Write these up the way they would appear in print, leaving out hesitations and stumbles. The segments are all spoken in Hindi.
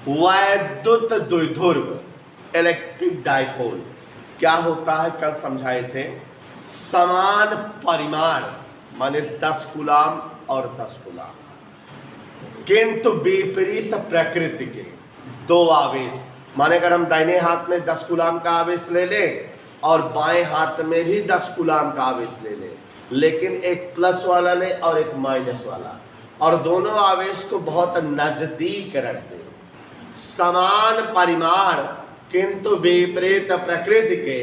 वैद्युत द्विध्रुव इलेक्ट्रिक डाइपोल क्या होता है, कल समझाए थे। समान परिमाण माने 10 कूलाम और 10 कूलाम, किंतु विपरीत प्रकृति के दो आवेश, माने अगर हम दाहिने हाथ में 10 कूलाम का आवेश ले लें और बाएं हाथ में भी 10 कूलाम का आवेश ले लें, लेकिन एक प्लस वाला ले और एक माइनस वाला, और दोनों आवेश को बहुत नजदीक रख दें, समान परिमाण किंतु विपरीत प्रकृति के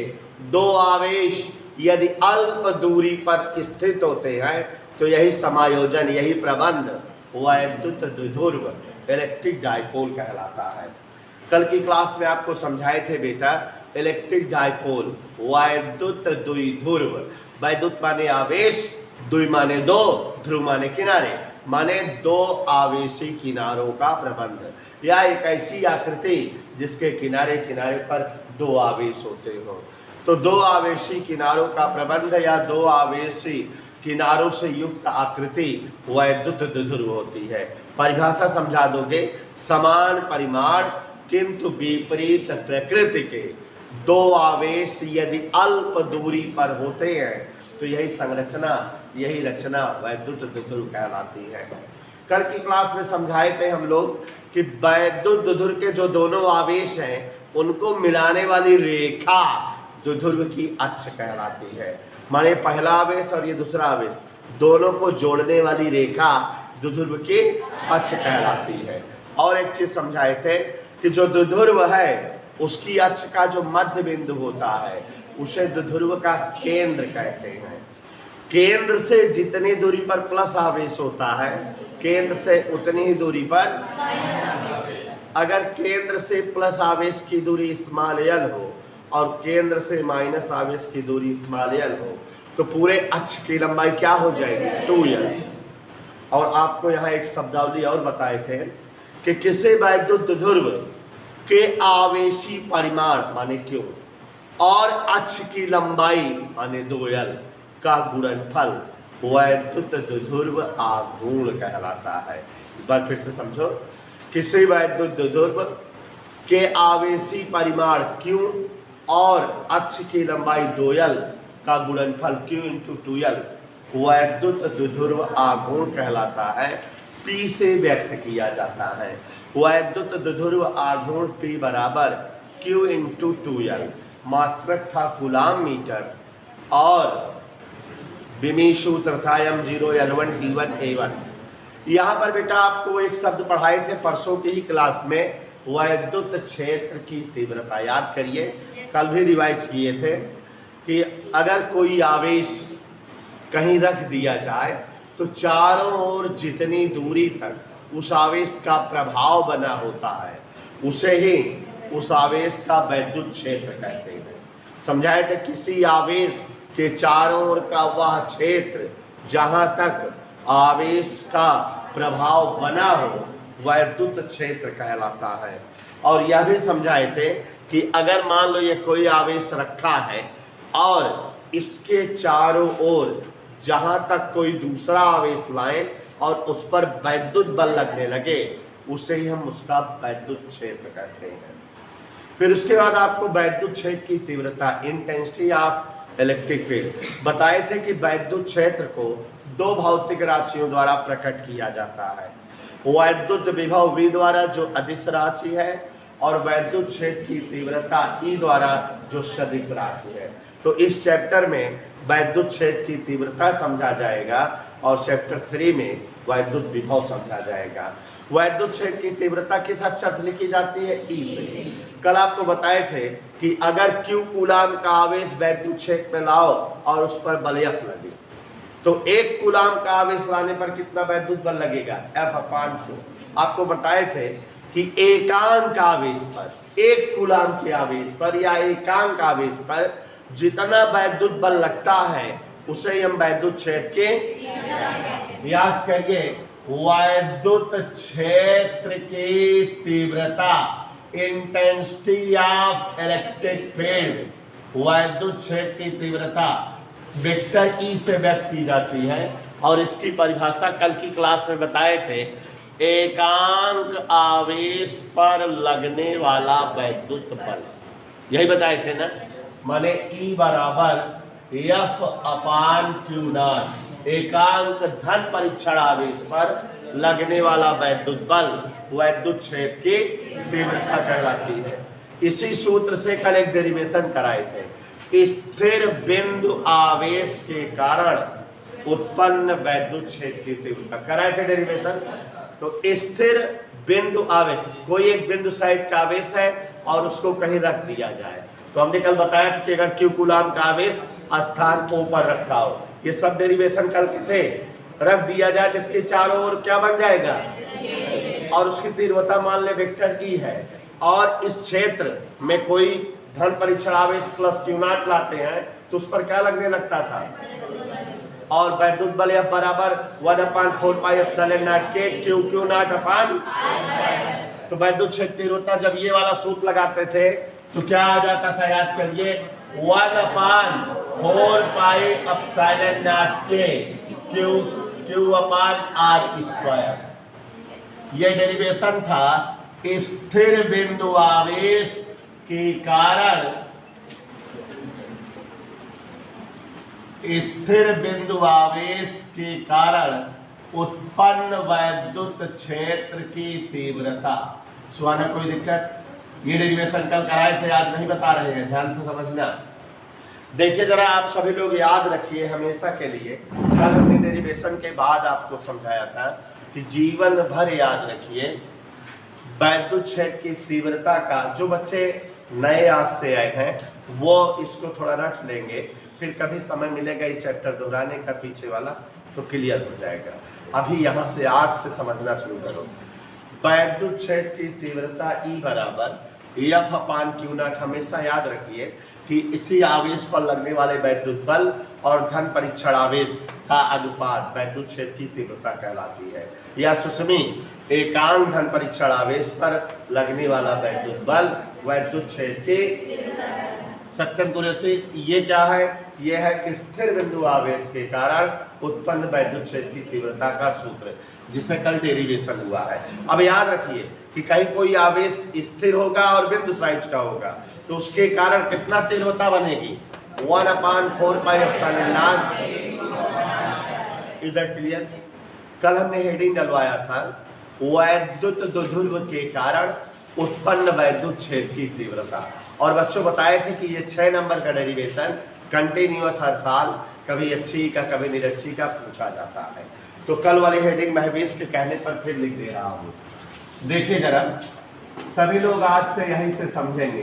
दो आवेश यदि अल्प दूरी पर स्थित होते हैं तो यही समायोजन, यही प्रबंध वैद्युत द्विध्रुव इलेक्ट्रिक डाइपोल कहलाता है। कल की क्लास में आपको समझाए थे बेटा, इलेक्ट्रिक डाइपोल वैद्युत द्विध्रुव, वैद्युत माने आवेश, द्वि माने दो, ध्रुव माने किनारे, माने दो आवेशी किनारों का प्रबंध, या एक ऐसी आकृति जिसके किनारे किनारे पर दो आवेश होते हो। तो दो आवेशी किनारों का प्रबंध या दो आवेशी किनारों से युक्त आकृति वैद्युत द्विध्रुव होती है। परिभाषा समझा दोगे, समान परिमाण किंतु विपरीत प्रकृति के दो आवेश यदि अल्प दूरी पर होते हैं तो यही संरचना, यही रचना वैद्युत द्विध्रुव कहलाती है। कल की क्लास में समझाए थे हम लोग कि वैद्युत द्विध्रुव के जो दोनों आवेश हैं उनको मिलाने वाली रेखा द्विध्रुव की अक्ष कहलाती है। माने पहला आवेश और ये दूसरा आवेश, दोनों को जोड़ने वाली रेखा द्विध्रुव की अक्ष कहलाती है। और एक चीज समझाए थे कि जो द्विध्रुव है उसकी अक्ष का जो मध्य बिंदु होता है उसे द्विध्रुव का केंद्र कहते हैं। केंद्र से जितनी दूरी पर प्लस आवेश होता है, केंद्र से उतनी ही दूरी पर, अगर केंद्र से प्लस आवेश की दूरी स्मॉल एल हो और केंद्र से माइनस आवेश की दूरी स्मॉल एल हो तो पूरे अक्ष की लंबाई क्या हो जाएगी, 2l। और आपको यहाँ एक शब्दावली और बताए थे कि किसी वैद्युत द्विध्रुव के आवेशी परिमाण माने Q और अक्ष की लंबाई माने 2l का गुणनफल वैद्युत द्विध्रुव आघूर्ण कहलाता है। एक बार फिर से समझो, किसी वैद्युत द्विध्रुव के आवेशी परिमाण Q और अक्ष की लंबाई 2l का गुणनफल Q × 2l वैद्युत द्विध्रुव आघूर्ण कहलाता है। P से व्यक्त किया जाता है। वैद्युत द्विध्रुव आघूर्ण P बराबर Q × 2l, मात्रक था कूलाम मीटर और विमी सूत्र था m0l1 t1 a1। यहाँ पर बेटा आपको एक शब्द पढ़ाए थे परसों की ही क्लास में, वैद्युत क्षेत्र की तीव्रता। याद करिए, कल भी रिवाइज किए थे कि अगर कोई आवेश कहीं रख दिया जाए तो चारों ओर जितनी दूरी तक उस आवेश का प्रभाव बना होता है उसे ही उस आवेश का वैद्युत क्षेत्र कहते हैं। समझाए थे किसी आवेश के चारों ओर का वह क्षेत्र जहाँ तक आवेश का प्रभाव बना हो वैद्युत क्षेत्र कहलाता है। और यह भी समझाए थे कि अगर मान लो ये कोई आवेश रखा है और इसके चारों ओर जहाँ तक कोई दूसरा आवेश लाएं और उस पर वैद्युत बल लगने लगे उसे ही हम उसका वैद्युत क्षेत्र कहते हैं। फिर उसके बाद आपको वैद्युत क्षेत्र की तीव्रता, इंटेंसिटी ऑफ इलेक्ट्रिक फील्ड बताए थे कि वैद्युत क्षेत्र को दो भौतिक राशियों द्वारा प्रकट किया जाता है। वैद्युत विभव V द्वारा जो अदिश राशि है और वैद्युत क्षेत्र की तीव्रता E द्वारा जो सदिश राशि है। तो इस चैप्टर में वैद्युत क्षेत्र की तीव्रता समझा जाएगा और चैप्टर 3 में वैद्युत विभव समझा जाएगा। वैद्युत क्षेत्र की तीव्रता किस अक्षर से लिखी जाती है, E से। कल आपको बताए थे कि अगर Q कूलाम का आवेश वैद्युत क्षेत्र में लाओ और उस पर बल F लगे तो 1 कूलाम का आवेश लाने पर कितना वैद्युत बल लगेगा, F/Q। आपको बताए थे कि एकांक आवेश पर, 1 कूलाम के आवेश पर या एकांक आवेश पर जितना वैद्युत बल लगता है उसे ही हम वैद्युत क्षेत्र के, याद करिए, वैद्युत क्षेत्र की तीव्रता, इंटेंसिटी ऑफ इलेक्ट्रिक फील्ड, वैद्युत क्षेत्र की तीव्रता वेक्टर E से व्यक्त की जाती है। और इसकी परिभाषा कल की क्लास में बताए थे एकांक आवेश पर लगने वाला वैद्युत बल, यही बताए थे ना, माने E बराबर एफ अपान क्यू नॉट, एकांक धन परीक्षण आवेश पर लगने वाला वैद्युत बल वैद्युत क्षेत्र की तीव्रता कहलाती है। इसी सूत्र से कल एक डेरिवेशन कराए थे, स्थिर बिंदु आवेश के कारण उत्पन्न वैद्युत क्षेत्र की तीव्रता कराए थे डेरिवेशन। तो स्थिर बिंदु आवेश, कोई एक बिंदु साइज का आवेश है और उसको कहीं रख दिया जाए, तो हमने कल बताया था कि अगर क्यू कूलाम का आवेश स्थान O पर रखा हो, ये सब डेरिवेशन कल के थे, रख दिया जाए जिसके चारों ओर क्या बन जाएगा, और उसकी तीव्रता मान ले वेक्टर E है, और इस क्षेत्र में कोई धन परीक्षण आवेश प्लस क्यू नॉट लाते हैं तो उस पर क्या लगने लगता था, और वैद्युत बल F बराबर 1/4πε0 के क्यू क्यू नॉट अपान। तो वैद्युत क्षेत्र तीव्रता जब ये वाला सूत्र लगाते थे तो क्या आ जाता था, याद करिए, 1/4πε0 के क्यू अपान r स्क्वायर। ये डेरिवेशन था स्थिर बिंदु आवेश के कारण, स्थिर बिंदु आवेश के कारण उत्पन्न वैद्युत क्षेत्र की तीव्रता। सुहाना कोई दिक्कत? ये डेरिवेशन कल कराए थे, आज नहीं बता रहे हैं, ध्यान से समझना। देखिए जरा आप सभी लोग याद रखिए हमेशा के लिए, कल हमने डेरिवेशन के बाद आपको समझाया था कि जीवन भर याद रखिए वैद्युत क्षेत्र की तीव्रता का। जो बच्चे नए आज से आए हैं वो इसको थोड़ा रख लेंगे, फिर कभी समय मिलेगा इस चैप्टर दोहराने का पीछे वाला तो क्लियर हो जाएगा। अभी यहाँ से आज से समझना शुरू करो। वैद्युत क्षेत्र की तीव्रता E बराबर एफ अपान क्यू नॉट। हमेशा याद रखिए कि इसी आवेश पर लगने वाले वैद्युत बल और धन परीक्षण आवेश का अनुपात वैद्युत क्षेत्र की तीव्रता कहलाती है। या सुस्मी, एकांक धन परीक्षण आवेश पर लगने वाला वैद्युत बल वैद्युत क्षेत्र की सत्यम कुरेशी। ये क्या है? ये है स्थिर बिंदु आवेश के कारण उत्पन्न वैद्युत क्षेत्र की तीव्रता का सूत्र, जिससे कल डेरिवेशन हुआ है। अब याद रखिए कि कहीं कोई आवेश स्थिर होगा और बिंदु साइज का होगा तो उसके कारण कितना तीव्रता बनेगी, 1/4πε0। इधर क्लियर? कल हमने हेडिंग डलवाया था वैद्युत द्विध्रुव के कारण उत्पन्न वैद्युत क्षेत्र की तीव्रता, और बच्चों बताए थे कि ये 6 नंबर का डेरिवेशन कंटिन्यूअस हर साल कभी अच्छी का कभी निरक्षी का पूछा जाता है। तो कल वाली हेडिंग महवेश के कहने पर फिर लिख दे रहा हूँ। देखिए जरा सभी लोग आज से यहीं से समझेंगे,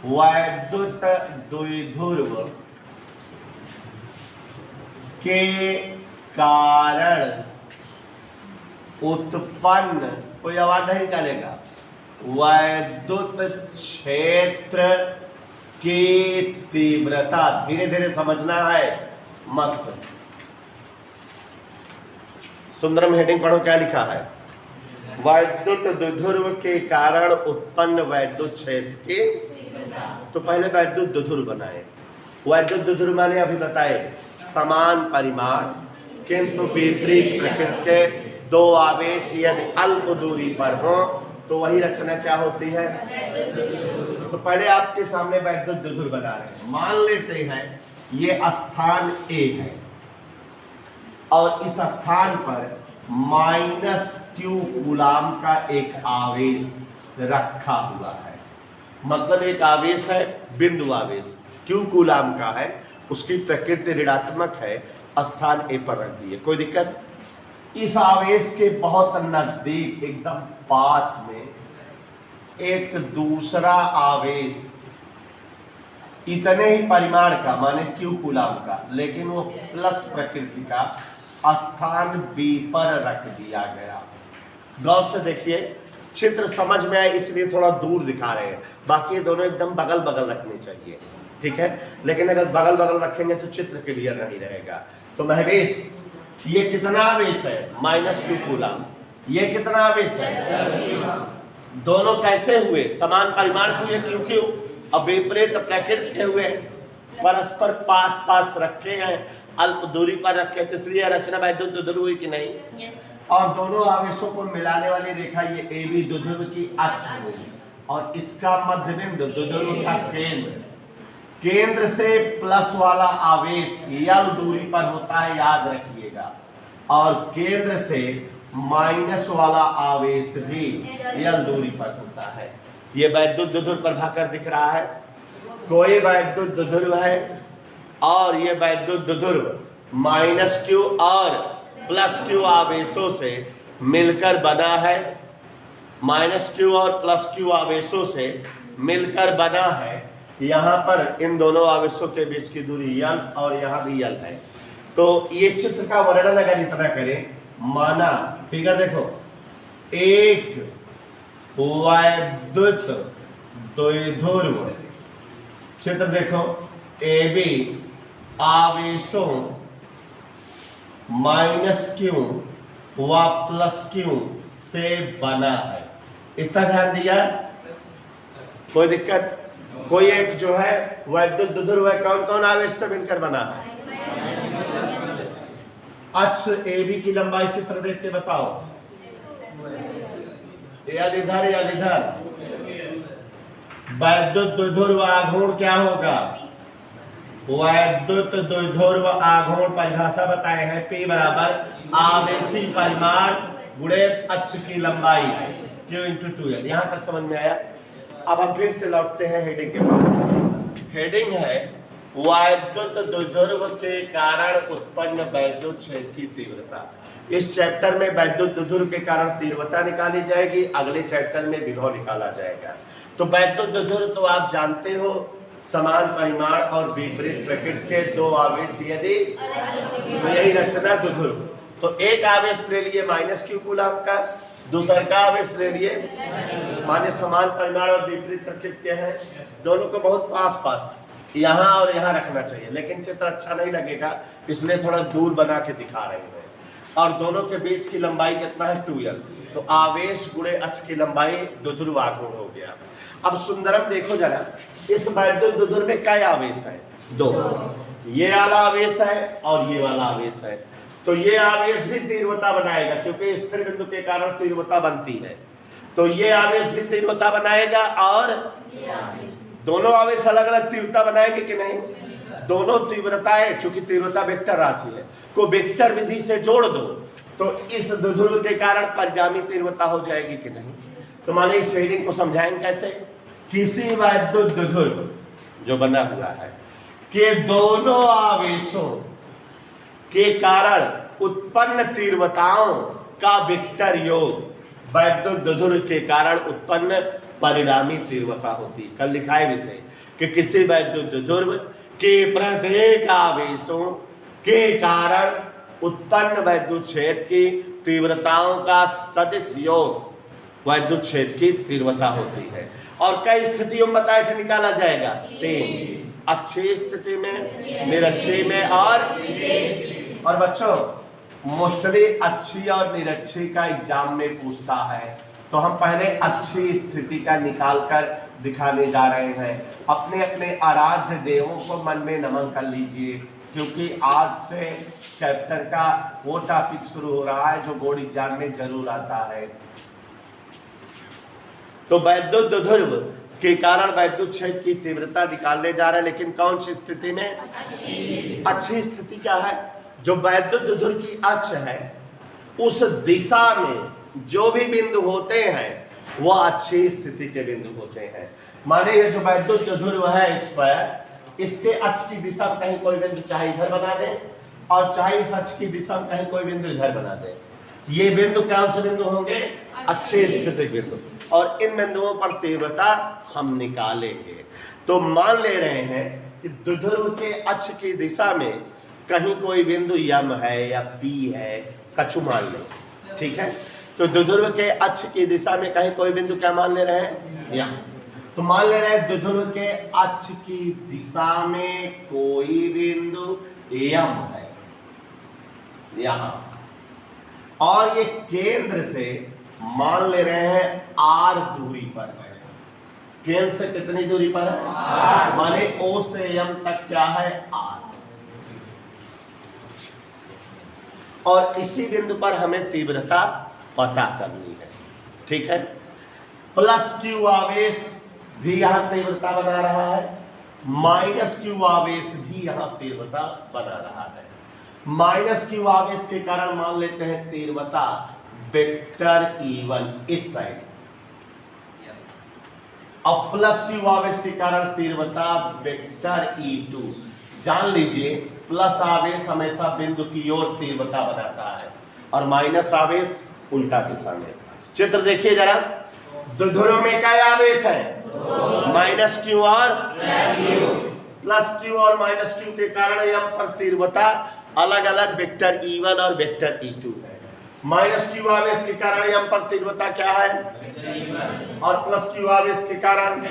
वैद्युत द्विध्रुव के कारण उत्पन्न, कोई आवाज नहीं निकालेगा, वैद्युत क्षेत्र की तीव्रता। धीरे धीरे समझना है, मस्त। सुंदरम हेडिंग पढ़ो, क्या लिखा है? वैद्युत द्विध्रुव के कारण उत्पन्न वैद्युत क्षेत्र की। तो पहले वैद्युत द्विध्रुव बनाए। वैद्युत द्विध्रुव माने अभी बताए समान परिमाण किंतु विपरीत प्रकृति के दो आवेश यदि अल्प दूरी पर हो तो वही रचना क्या होती है? तो पहले आपके सामने वैद्युत द्विध्रुव बना रहे हैं। मान लेते हैं ये स्थान A है और इस स्थान पर -q कूलाम का एक आवेश रखा हुआ है। मतलब एक आवेश है बिंदु आवेश, q कूलाम का है, उसकी प्रकृति ऋणात्मक है, स्थान A पर रख दिए, कोई दिक्कत? इस आवेश के बहुत नजदीक एकदम पास में एक दूसरा आवेश इतने ही परिमाण का माने q कूलाम का, लेकिन वो प्लस प्रकृति का, स्थान B पर रख दिया गया। गौर से देखिए, चित्र समझ में आए इसलिए थोड़ा दूर दिखा रहे हैं, बाकी ये दोनों एकदम बगल बगल रखने चाहिए, ठीक है? लेकिन अगर बगल बगल रखेंगे तो चित्र क्लियर नहीं रहेगा। तो महवेश ये कितना आवेश है? -q coulomb. ये कितना आवेश है? दोनों कैसे हुए? समान परिमाण के हुए क्योंकि अब विपरीत प्रकृति के हुए, परस्पर पास पास रखे हैं, अल्प दूरी पर रखे, तो इसलिए रचना वैद्युत द्विध्रुव हुई कि नहीं? और दोनों आवेशों को मिलाने वाली रेखा ये AB द्विध्रुव की अक्ष होगी और इसका मध्य बिंदु द्विध्रुव का केंद्र से प्लस वाला आवेश L दूरी पर होता है, याद रखिएगा, और केंद्र से माइनस वाला आवेश भी L दूरी पर होता है। ये वैद्युत द्विध्रुव प्रभाकर दिख रहा है, कोई वैद्युत द्विध्रुव है और ये वैद्युत द्विध्रुव माइनस Q और प्लस Q आवेशों से मिलकर बना है, माइनस Q और प्लस Q आवेशों से मिलकर बना है। यहाँ पर इन दोनों आवेशों के बीच की दूरी L और यहाँ भी L है। तो ये चित्र का वर्णन अगर इतना करें, माना फिगर देखो, एक वैद्युत द्विध्रुव, चित्र देखो, AB आवेशों माइनस Q व प्लस Q से बना है। इतना ध्यान दिया, कोई दिक्कत? कोई एक जो है वैद्युत द्विध्रुव है, कौन कौन आवेश से मिलकर बना है? अक्ष AB की लंबाई चित्र देख के बताओ, या इधर या इधर। वैद्युत द्विध्रुव आघूर्ण क्या होगा? वैद्युत द्विध्रुव आघूर्ण परिभाषा बताए हैं, P बराबर आवेशी परिमाण गुणे अक्ष की लंबाई Q × 2L। यहाँ तक समझ में आया? अब हम फिर से लौटते हैं हेडिंग के पास। हेडिंग है वैद्युत द्विध्रुव के कारण उत्पन्न वैद्युत क्षेत्र की तीव्रता। इस चैप्टर में वैद्युत द्विध्रुव के कारण तीव्रता निकाली जाएगी, अगले चैप्टर में विभव निकाला जाएगा। तो वैद्युत द्विध्रुव तो आप जानते हो, समान परिमाण और विपरीत प्रकृति के दो आवेश यदि, तो यही रचना द्विध्रुव। तो एक आवेश ले लिए माइनस Q कूलम का, दूसरा का आवेश ले लिए, माने समान परिमाण और विपरीत प्रकृति के हैं, दोनों को बहुत पास पास यहाँ और यहाँ रखना चाहिए, लेकिन चित्र अच्छा नहीं लगेगा इसलिए थोड़ा दूर बना के दिखा रहे हैं। और दोनों के बीच की लंबाई कितना है? 2L। तो आवेश गुणे अक्ष की लंबाई द्विध्रुव आघूर्ण हो गया। अब सुंदरम देखो जरा, इस वैद्युत द्विध्रुव में कई आवेश है? 2। ये वाला आवेश है और ये वाला आवेश है। तो ये आवेश भी तीव्रता बनाएगा, क्योंकि स्थिर बिंदु के कारण तीव्रता बनती है। तो ये आवेश भी तीव्रता बनाएगा और दोनों आवेश अलग अलग तीव्रता बनाएंगे कि नहीं? दोनों तीव्रताएं, चूंकि तीव्रता वेक्टर राशि है, को वेक्टर विधि से जोड़ दो तो इस द्विध्रुव के कारण परिणामी तीव्रता हो जाएगी कि नहीं? तो माने इस हेडिंग को समझाएंगे कैसे? किसी वैद्युत द्विध्रुव जो बना हुआ है के दोनों आवेशों के कारण उत्पन्न तीव्रताओं का वेक्टर योग वैद्युत द्विध्रुव के कारण उत्पन्न परिणामी तीव्रता होती। कल लिखाए भी थे कि किसी वैद्युत द्विध्रुव के प्रत्येक आवेशों के कारण उत्पन्न वैद्युत क्षेत्र की तीव्रताओं का सदिश योग वैद्युत क्षेत्र की तीव्रता होती है। और कई स्थितियों में बताए थे निकाला जाएगा? 3। अक्षीय स्थिति में, निरक्षीय में और बच्चों मोस्टली अक्षीय और निरक्षीय का एग्जाम में पूछता है, तो हम पहले अक्षीय स्थिति का निकाल कर दिखाने जा रहे हैं। अपने अपने आराध्य देवों को मन में नमन कर लीजिए, क्योंकि आज से चैप्टर का वो टॉपिक शुरू हो रहा है जो बोर्ड एग्जाम में जरूर आता है। तो वैद्युत द्विध्रुव के कारण वैद्युत क्षेत्र की तीव्रता निकालने जा रहे हैं, लेकिन कौन सी स्थिति में? अच्छी स्थिति क्या है? जो वैद्युत द्विध्रुव की अक्ष है उस दिशा में जो भी बिंदु होते हैं वह अच्छी स्थिति के बिंदु होते हैं। माने ये जो वैद्युत द्विध्रुव है इस पर, इसके अक्ष की दिशा में कहीं कोई बिंदु चाहे इधर बना दे और चाहे इस अक्ष की दिशा में कहीं कोई बिंदु इधर बना दे। ये बिंदु कौन से बिंदु होंगे? अच्छे स्थिति बिंदु। और इन बिंदुओं पर तीव्रता हम निकालेंगे। तो मान ले रहे हैं कि द्विध्रुव के अक्ष की दिशा में कहीं कोई बिंदु M है या P है, कछु मान ले, ठीक है? तो द्विध्रुव के अक्ष की दिशा में कहीं कोई बिंदु क्या मान ले रहे हैं? यहाँ। तो मान ले रहे हैं द्विध्रुव के अक्ष की दिशा में कोई बिंदु M है यहाँ, और ये केंद्र से मान ले रहे हैं R दूरी पर है। केंद्र से कितनी दूरी पर है? माने O से M तक क्या है? R। और इसी बिंदु पर हमें तीव्रता पता करनी है। ठीक है, प्लस क्यू आवेश भी यहाँ तीव्रता बना रहा है, माइनस क्यू आवेश भी यहाँ तीव्रता बना रहा है। माइनस क्यू आवेश के कारण मान लेते हैं तीव्रता वेक्टर E1 इस साइड, अब प्लस क्यू आवेश के कारण तीव्रता वेक्टर E2। जान लीजिए प्लस आवेश हमेशा बिंदु की ओर तीव्रता बनाता है और माइनस आवेश उल्टा दिशा में। चित्र देखिए जरा, द्विध्रुव में क्या आवेश है, माइनस क्यू और प्लस क्यू और माइनस क्यू के कारण यहाँ पर तीव्रता अलग अलग वेक्टर E1 और वेक्टर E2 है। माइनस क्यू आवेश के कारण यहाँ पर तीव्रता क्या है, और प्लस क्यू आवेश के कारण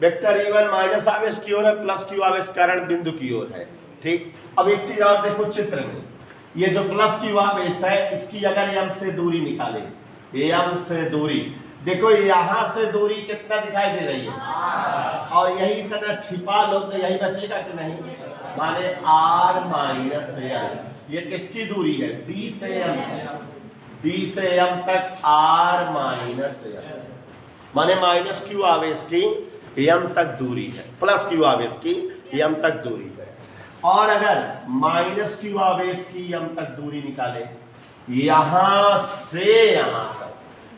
वेक्टर E1 माइनस आवेश की ओर है, प्लस क्यू आवेश कारण बिंदु की ओर है। ठीक, अब एक चीज और देखो चित्र में, ये जो प्लस क्यू आवेश है इसकी अगर m से दूरी निकाले, m से दूरी देखो, यहां से दूरी कितना दिखाई दे रही है, और यही तरह छिपा लो तो यही बचेगा कि नहीं, माने r माइनस l। ये किसकी दूरी है, b से m, b से m तक r माइनस l, माने माइनस क्यू आवेश की m तक दूरी है, प्लस क्यू आवेश की m तक दूरी है। और अगर माइनस क्यू आवेश की m तक दूरी निकाले, यहां से यहां तक,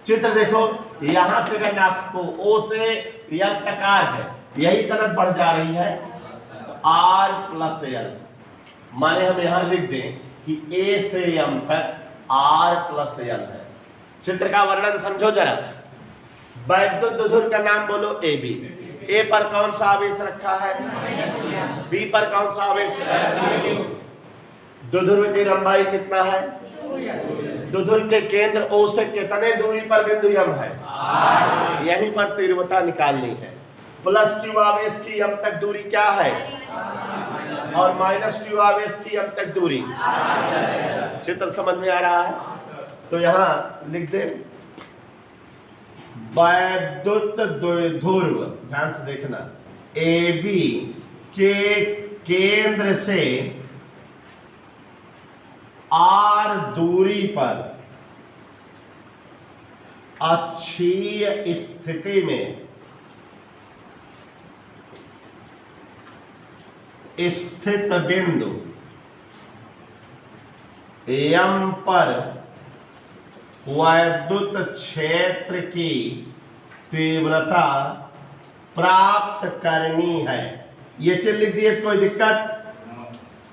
चित्र देखो, यहां से अगर आपको O से m तक r है, यही तरफ बढ़ जा रही है r प्लस l, माने हम यहां लिख दें कि A से m तक r प्लस l है। चित्र का वर्णन समझो जरा, वैद्युत द्विध्रुव का नाम बोलो AB, A पर कौन सा आवेश रखा है, B पर कौन सा आवेश, द्विध्रुव की लंबाई कितना है, द्विध्रुव के केंद्र O से कितने दूरी पर बिंदु M है, यहीं पर तीव्रता निकालनी है। प्लस क्यू आवेश की m तक दूरी क्या है, और माइनस क्यू आवेश की m तक दूरी, चित्र समझ में आ रहा है। तो यहाँ लिख दे वैद्युत द्विध्रुव, ध्यान से देखना, AB के केंद्र से r दूरी पर अक्षीय स्थिति में स्थित बिंदु M पर वैद्युत क्षेत्र की तीव्रता प्राप्त करनी है। ये चीज लिख दिए, कोई दिक्कत,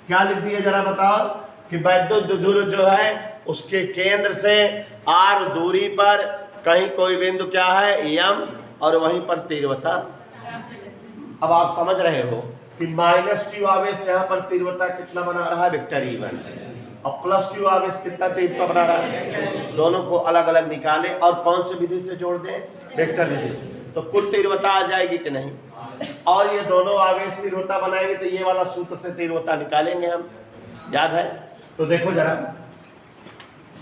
क्या लिख दिए जरा बताओ, कि वैद्युत द्विध्रुव जो है उसके केंद्र से r दूरी पर कहीं कोई बिंदु क्या है M, और वहीं पर तीव्रता। अब आप समझ रहे हो कि माइनस क्यू आवेश यहाँ पर तीव्रता कितना बना रहा है, वेक्टर E1, और प्लस क्यू आवेश कितना तीव्रता बना रहा है, दोनों को अलग अलग निकाले और कौन सी विधि से जोड़ दें, वेक्टर विधि से, तो कुल तीव्रता आ जाएगी कि नहीं। और ये दोनों आवेश तीव्रता बनाएंगे तो ये वाला सूत्र से तीव्रता निकालेंगे हम, याद है। तो देखो जरा,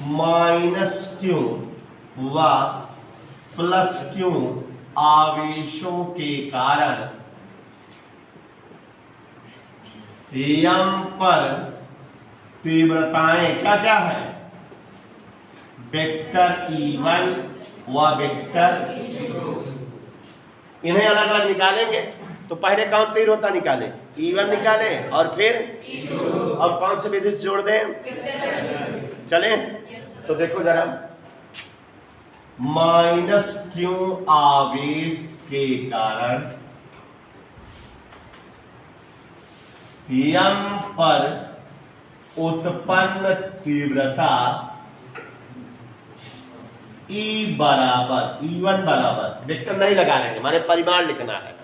माइनस क्यू व प्लस क्यू आवेशों के कारण M पर तीव्रताएं क्या क्या है, वेक्टर E1 व वेक्टर E2, इन्हें अलग अलग निकालेंगे। तो पहले कौन तीव्रता निकाले, E1 निकाले, और फिर E2, और कौन से विधि से जोड़ दें, चले। तो देखो जरा, माइनस क्यू आवेश के कारण M पर उत्पन्न तीव्रता E बराबर E1 बराबर, वेक्टर नहीं लगा रहे हैं, माने परिमाण लिखना है।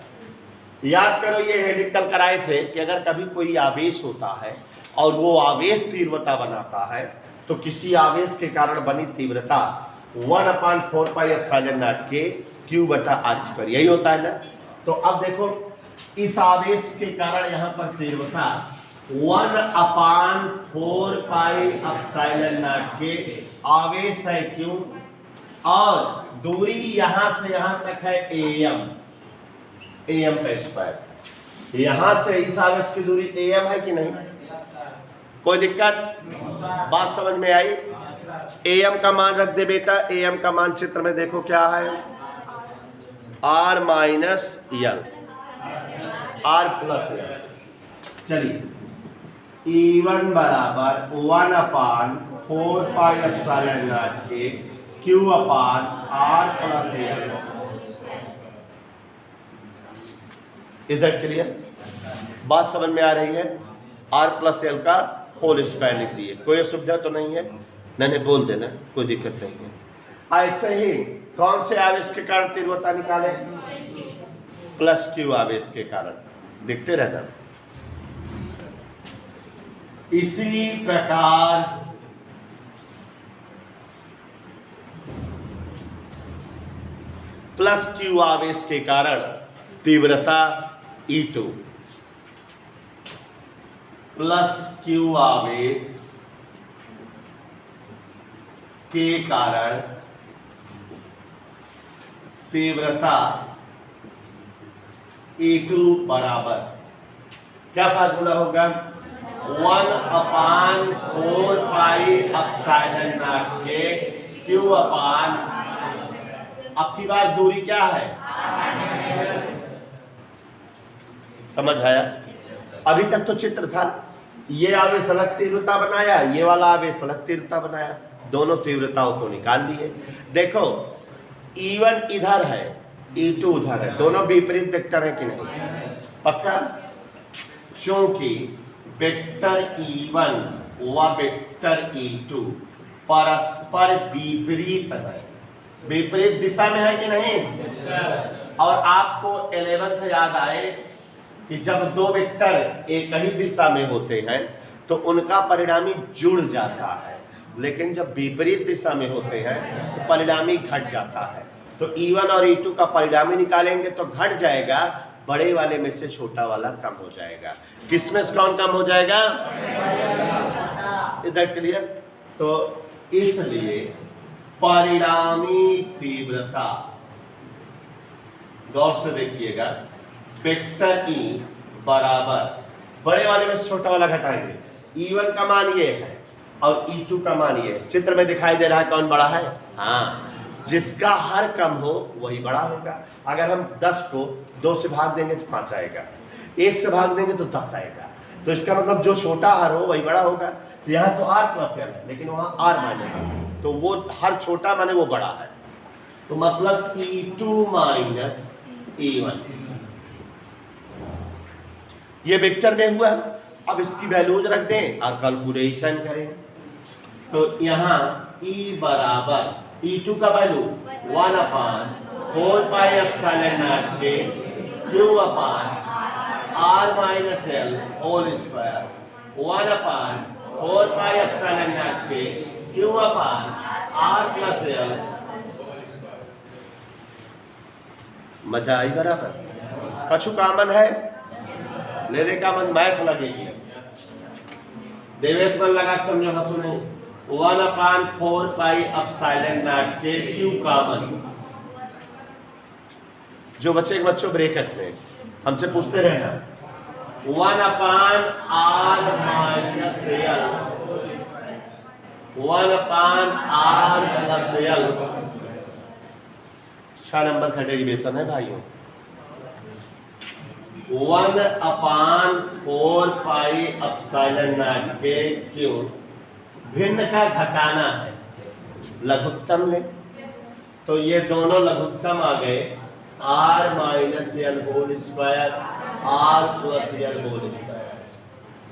याद करो, ये हेडिकल कराए थे कि अगर कभी कोई आवेश होता है और वो आवेश तीव्रता बनाता है तो किसी आवेश के कारण बनी तीव्रता 1/4πε0 के Q बटा r², यही होता है ना। तो अब देखो, इस आवेश के कारण यहाँ पर तीव्रता 1/4πε0 के आवेश है Q, और दूरी यहां से यहां तक है AM का स्क्वायर। यहां से इस आवेश की दूरी AM है कि नहीं, कोई दिक्कत? बात समझ में आई? एम का मान रख दे बेटा। एम का मान चित्र में देखो क्या है, R minus L, R plus L. चलिए E1 बराबर 1/4πε0 के Q/R प्लस यल। इधर क्लियर? बात समझ में आ रही है? R प्लस एल का होल स्क्वायर लिख दिए, कोई असुविधा तो नहीं है? नहीं बोल देना, कोई दिक्कत नहीं है। ऐसे ही कौन से आवेश के कारण तीव्रता निकाले? प्लस क्यू आवेश के कारण। देखते रहना। इसी प्रकार प्लस क्यू आवेश के कारण तीव्रता E2, प्लस क्यू आवेश के कारण तीव्रता E2 बराबर क्या फार्मूला होगा? 1/4πε0 के Q/। अब की बार दूरी क्या है? समझ आया? अभी तक तो चित्र था, ये आवेश अलग तीव्रता बनाया, ये वाला आवेश अलग तीव्रता बनाया, दोनों तीव्रताओं को निकाल लिए। देखो E1 इधर है, E2 उधर है, दोनों विपरीत वेक्टर है कि नहीं? पक्का? क्योंकि वेक्टर E1 व वेक्टर E2 परस्पर विपरीत है, विपरीत दिशा में है कि नहीं? और आपको 11th याद आए कि जब दो वेक्टर एक ही दिशा में होते हैं तो उनका परिणामी जुड़ जाता है, लेकिन जब विपरीत दिशा में होते हैं तो परिणामी घट जाता है। तो E1 और E2 का परिणामी निकालेंगे तो घट जाएगा, बड़े वाले में से छोटा वाला कम हो जाएगा। किसमें से कौन कम हो जाएगा? इधर क्लियर? तो इसलिए परिणामी तीव्रता, गौर से देखिएगा, वेक्टर E बराबर बड़े वाले में से छोटा वाला घटाएंगे। E1 का मान ये है और E2 का मान ये है। चित्र में दिखाई दे रहा है कौन बड़ा है? हाँ, जिसका हर कम हो वही बड़ा होगा। अगर हम 10 को 2 से भाग देंगे तो 5 आएगा, 1 से भाग देंगे तो 10 आएगा। तो इसका मतलब जो छोटा हर हो वही बड़ा होगा। तो यहाँ तो R प्लस एल है, लेकिन वहाँ R माइनस है, तो वो हर छोटा माने वो बड़ा है। तो मतलब E2 माइनस E1 ये वेक्टर में हुआ। अब इसकी वैल्यूज रख दें और कैलकुलेशन करें। तो यहाँ E बराबर E2 का वैल्यू 1/4πε0 के Q/R minus L whole square, 1/4πε0 के Q/R प्लस एल। मजा आई बराबर? कछु कामन है? लेने का मन मैथ लगेगी। देवेश मन लगा समझो, हंसो नहीं। 1/4πε0 के Q का मन। जो बच्चे के बच्चों ब्रेकेट में हमसे पूछते रहना, 1/R minus L, 1/R plus L. 6 number का डेरिवेशन है भाइयों। 1/4πε0 के Q भिन्न का घटाना है, लघुत्तम ले। तो ये दोनों लघुत्तम आ गए, R minus L whole square, R plus L whole square.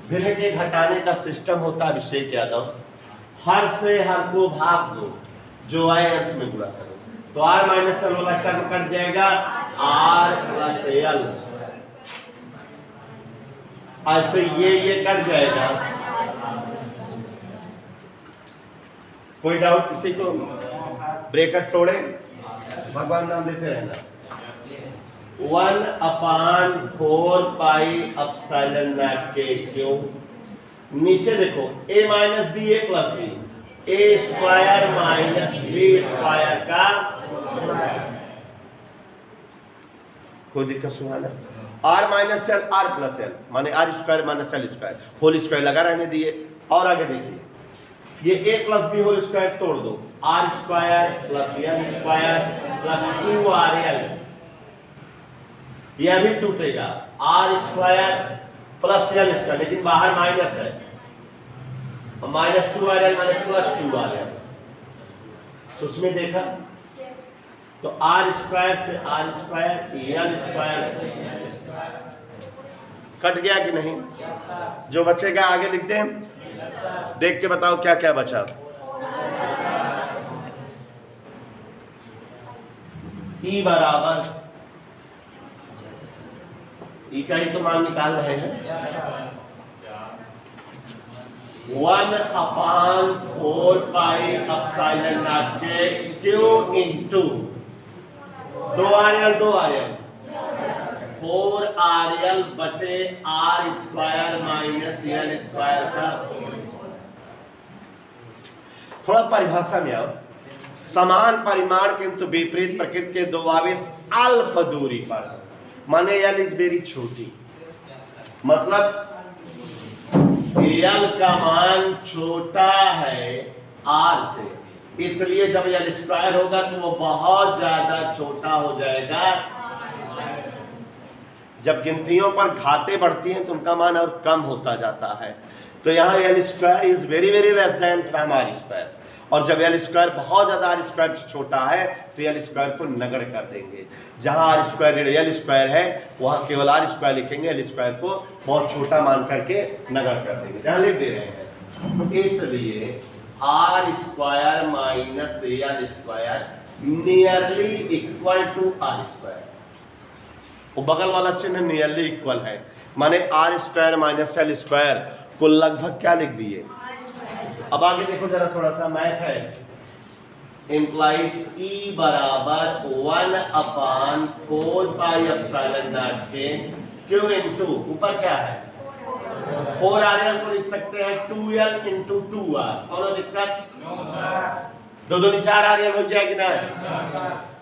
भिन्न के घटाने का सिस्टम होता है अभिषेक यादव, हर से हर को भाग दो, जो आए अंश में गुणा करो। तो R माइनस एल वाला टर्म कट जाएगा, R प्लस एल। ऐसे ये कट जाएगा। कोई डाउट किसी को? ब्रेकेट तोड़े, भगवान नाम लेते रहना। 1/4πε0 के क्यों, नीचे देखो a minus B A plus B, A square minus B square का। कोई दिक्कत सुना? R minus L, R plus L माने R square minus L square, whole square लगा रहने दिए। और आगे देखिए, ये a plus B whole square तोड़ दो, R square plus N square plus 2rl, यह भी टूटेगा, R square plus L square, लेकिन बाहर माइनस है, minus 2rl minus plus 2rl, तो उसमें देखा तो आर स्क्वायर से आर स्क्वायर, एल स्क्वायर से एल स्क्वायर कट गया कि नहीं? जो बचेगा आगे लिख दें, देख के बताओ क्या क्या बचा। ई बराबर, ई का ही तो मान निकाल रहे हैं, 1/4πε0 के क्यू इंटू 2rl 4rl बटे R square minus L square का। थोड़ा परिभाषा में आओ, समान परिमाण किंतु विपरीत प्रकृति के दो आवेश अल्प दूरी पर, माने एल इज वेरी छोटी, मतलब एल का मान छोटा है आर से, इसलिए जब एल स्क्वायर होगा तो वो बहुत ज्यादा छोटा हो जाएगा। जब गिनतियों पर घातें बढ़ती हैं तो उनका मान और कम होता जाता है, तो यहाँ L square is very very less than from R square, और जब एल स्क्वायर बहुत ज्यादा आर स्क्वायर छोटा है तो एल स्क्वायर को नगण्य कर देंगे। जहाँ आर स्क्वायर एल स्क्वायर है वहाँ केवल आर स्क्वायर लिखेंगे, एल स्क्वायर को बहुत छोटा मान करके नगण्य कर देंगे, जहाँ लिख दे रहे हैं। इसलिए R square minus L square nearly equal to R square, वो बगल वाला चिन्ह नियरली इक्वल है, माने R square minus L square को लगभग क्या लिख दिए। अब आगे देखो जरा, थोड़ा सा मैथ है, इम्प्लाइज ई बराबर 1/4πε0 के क्यू इंटू, ऊपर क्या है 4rl को लिख सकते हैं 2l इंटू 2r, कौन दिक्कत, 2 दूनी 4rl हो जाएगी ना,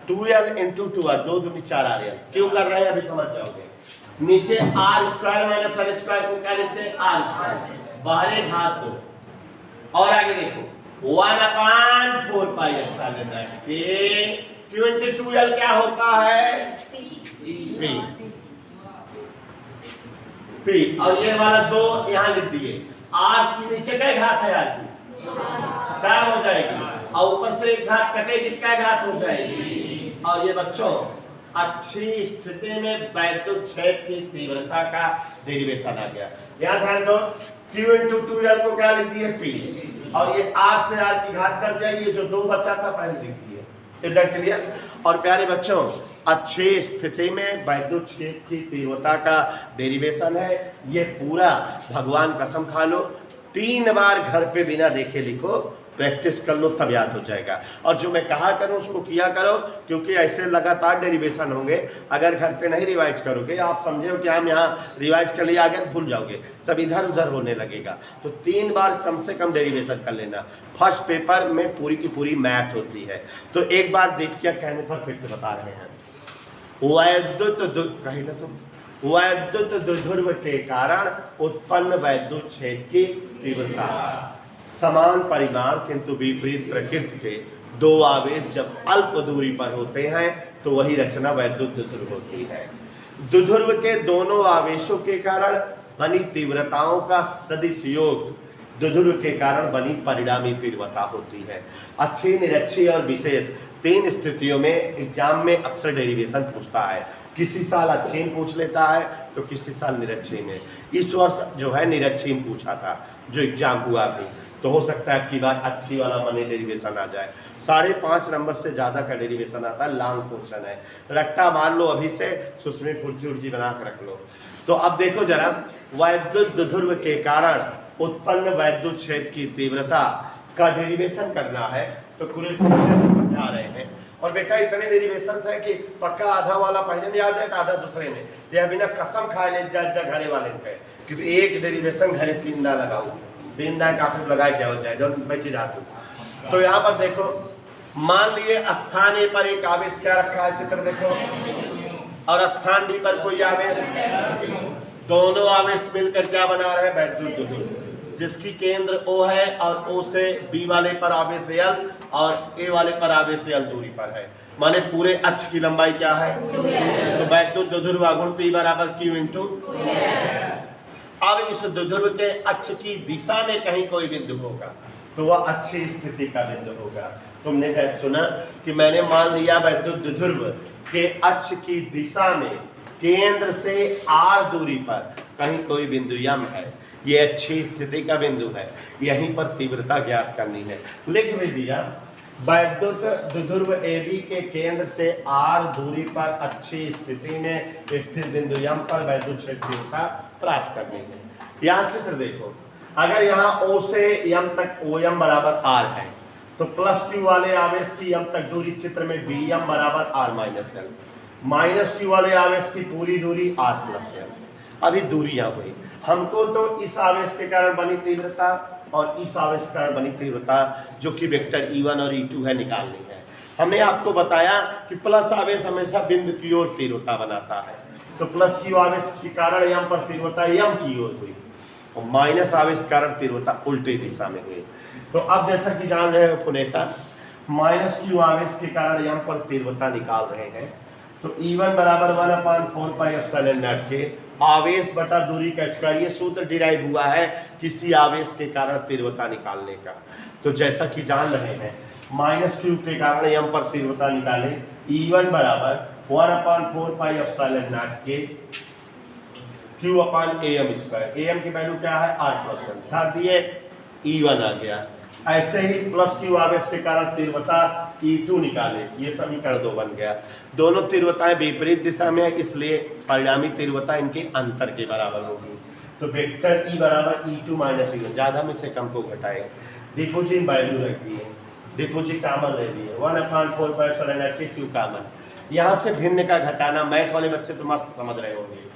2l इंटू 2r, 2 दूनी 4rl, क्यों कर रहे हैं अभी समझ जाओगे। नीचे R square minus L square को क्या लिखते हैं आर स्क्वायर, बाहर घात दो, और आगे देखो 1/4πε0 के क्यू इंटू 2l क्या होता है पी, और ये वाला 2 यहाँ लिख दिए, आर के नीचे क्या घात है आर की 4 हो जाएगी, और ऊपर से एक घात कटेगी, क्या घात हो जाएगी। और ये बच्चों अच्छी स्थिति में वैद्युत क्षेत्र की तीव्रता का डेरिवेशन आ गया, यहाँ ध्यान दो, Q इंटू 2l को क्या लिख दिए P, और ये R से R की घात कर जाएगी, जो 2 बचा था पहले लिख दिए, इधर क्लियर। और प्यारे बच्चों अच्छी स्थिति में वैद्युत क्षेत्र की तीव्रता का डेरिवेशन है, ये पूरा भगवान कसम खा लो 3 बार घर पे बिना देखे लिखो, प्रैक्टिस कर लो तब याद हो जाएगा। और जो मैं कहा करूं उसको किया करो, क्योंकि ऐसे लगातार डेरिवेशन होंगे, अगर घर पे नहीं रिवाइज करोगे, आप समझो कि हम यहाँ रिवाइज कर लिए आगे भूल जाओगे, सब इधर उधर होने लगेगा। तो 3 बार कम से कम डेरिवेशन कर लेना, फर्स्ट पेपर में पूरी की पूरी मैथ होती है। तो एक बार देख के कहने पर फिर से बता रहे हैं, वैद्युत द्विध्रुव के कारण उत्पन्न वैद्युत क्षेत्र की तीव्रता, समान परिमाण किंतु विपरीत प्रकृति के 2 आवेश जब अल्प दूरी पर होते हैं तो वही रचना वैद्युत द्विध्रुव होती है। द्विध्रुव के दोनों आवेशों के कारण बनी तीव्रताओं का सदिश योग द्विध्रुव के कारण बनी परिणामी तीव्रता होती है। अच्छी, निरक्षी और विशेष 3 स्थितियों में एग्जाम में अक्सर डेरिवेशन पूछता है, किसी साल अच्छी में पूछ लेता है तो किसी साल निरक्षी में। इस वर्ष जो है निरक्षी में पूछा था जो एग्जाम हुआ अभी, तो हो सकता है आपकी बात अच्छी वाला मनी डेरिवेशन आ जाए। 5.5 नंबर से ज़्यादा का डेरिवेशन आता है, लॉन्ग क्वेश्चन है, रट्टा मार लो अभी से, सुस्मी फुर्जी उर्जी बना कर रख लो। तो अब देखो जरा, वैद्युत द्विध्रुव के कारण उत्पन्न वैद्युत क्षेत्र की तीव्रता का डेरिवेशन करना है, तो कुल समझा रहे हैं। और बेटा इतने डेरिवेशन है कि पक्का आधा वाला पहले में याद है तो आधा दूसरे में, यह बिना कसम खाए ले जा घरे वाले पे, क्योंकि एक डेरिवेशन घरे 3 दा लगाऊ, 3 दा काफी लगाए क्या हो जाए जो बची जाती। तो यहाँ पर देखो, मान लिए स्थान ए पर एक आवेश क्या रखा है, चित्र देखो, और स्थान बी पर कोई आवेश, दोनों आवेश मिलकर क्या बना रहे हैं, वैद्युत द्विध्रुव। जिसकी केंद्र O है और O से B वाले पर आवेश L और A वाले पर आवेश L दूरी पर है, माने पूरे अक्ष की लंबाई क्या है? तो वैद्युत द्विध्रुव आघूर्ण P बराबर Q इंटू। अब इस द्विध्रुव के अक्ष की दिशा में कहीं कोई बिंदु होगा तो वह अच्छी स्थिति का बिंदु होगा। तुमने शायद सुना कि मैंने मान लिया वैद्युत द्विध्रुव के अक्ष की दिशा में केंद्र से r दूरी पर कहीं कोई बिंदु यम है, ये अच्छी स्थिति का बिंदु है, यहीं पर तीव्रता ज्ञात करनी है। लिख भी दिया, वैद्युत द्विध्रुव AB के केंद्र से r दूरी पर अच्छी स्थिति में स्थित बिंदु यम पर वैद्युत क्षेत्र तीव्रता प्राप्त करनी है। यहाँ चित्र देखो, अगर यहाँ O से M तक OM बराबर R है तो प्लस Q वाले आवेश की M तक दूरी चित्र में BM बराबर R minus L, minus Q वाले आवेश की पूरी दूरी R प्लस L। अभी दूरियां हुई, हमको तो इस आवेश के कारण बनी तीव्रता और इस आवेश के कारण बनी तीव्रता जो कि वेक्टर E1 और E2 है निकालनी है। हमने आपको बताया कि प्लस आवेश हमेशा बिंदु की ओर तीव्रता बनाता है, तो प्लस Q आवेश के कारण M पर तीव्रता M की ओर हुई और माइनस आवेश के कारण तीव्रता उल्टी दिशा में हुई। तो अब जैसा कि जान रहे हो पुनेसा, माइनस Q आवेश के कारण M पर तीव्रता निकाल रहे हैं, तो E1 बराबर 1/4 पाई एप्सिलॉन नॉट के आवेश बटा दूरी का स्क्वायर, ये सूत्र डिराइव हुआ है किसी आवेश के कारण तीव्रता निकालने का। तो जैसा कि जान रहे हैं माइनस Q के कारण M पर तीव्रता निकालें, E1 बराबर 1/4 पाई एप्सिलॉन नॉट के Q upon AM square. AM की वैल्यू क्या है? R प्लस L, था दिए E1 आ गया। ऐसे ही प्लस Q आवेश के कारण तीव्रता E2 निकाले, ये समीकरण 2 बन गया। दोनों तीव्रताएं विपरीत दिशा में है, इसलिए परिणामी तीव्रता इनके अंतर के बराबर होगी। तो वेक्टर E बराबर E2 माइनस E1, ज़्यादा में से कम को घटाए, डिपोजिट वैल्यू रख दिए, डिपोजिट कामन ले लिए, 1/4 पाई एप्सिलॉन नॉट के Q कामन। यहाँ से भिन्न का घटाना मैथ वाले बच्चे तो मस्त समझ रहे होंगे,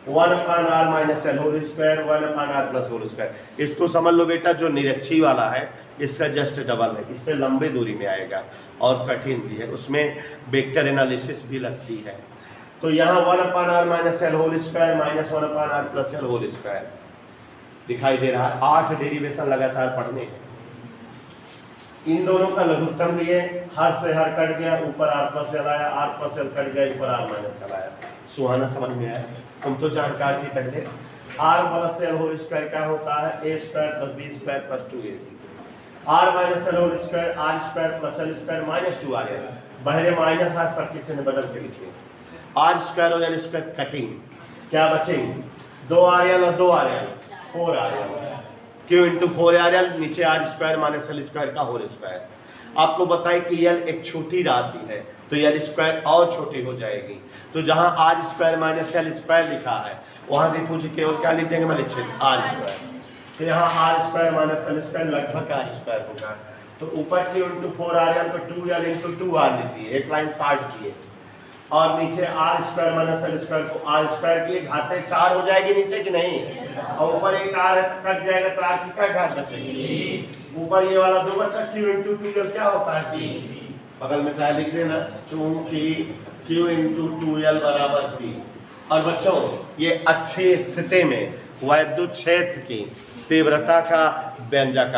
1/r minus L whole square 1/r plus whole square. इसको समझ लो बेटा, जो निरक्षी वाला है इसका जस्ट डबल है, इससे लंबे दूरी में आएगा और कठिन भी है, उसमें वेक्टर एनालिसिस भी लगती है। तो यहाँ 1/r minus L whole square minus 1/r plus L whole square दिखाई दे रहा है। 8 डेरिवेशन लगातार पढ़ने हैं। इन दोनों का लघुत्तम लिए, हर से हर कट गया, ऊपर r प्लस L आया, r प्लस L कट गया, ऊपर r माइनस L आया। सुहाना समझ में आया? तुम तो जानकार थी पहले। r plus L whole square क्या होता है? a square plus b square plus 2ab। r minus L whole square r square plus L square minus 2r। बहरे माइनस आज सबके चिन्ह बदल के लिखिए। r स्क्वायर और L स्क्वायर कटिंग, क्या बचेंगे? 2rl और 2rl, 4rl। Q into 4rl, नीचे r square minus L square का होल स्क्वायर। आपको बताएं कि L एक छोटी राशि है तो L स्क्वायर और छोटी हो जाएगी, तो जहां r square minus L square लिखा है वहां देखो जी केवल क्या लिख देंगे, मैं लिख r स्क्वायर। तो यहाँ r square minus L square लगभग r स्क्वायर होगा। तो ऊपर Q इंटू 4rl को 2l इंटू 2r लिख दिए, एक लाइन 60 किए, और नीचे r square minus L square को r स्क्वायर किए, घाते 4 हो जाएगी नीचे कि नहीं, और ऊपर एक r है तो कट जाएगा, तो r की क्या घात बचेगी? ऊपर ये वाला 2 बचा, Q इंटू 2l क्या होता है? बगल में क्या लिख देना, चूंकि Q इंटू 2l बराबर 3। और बच्चों ये अच्छी स्थिति में वैद्युत क्षेत्र की तीव्रता का व्यंजक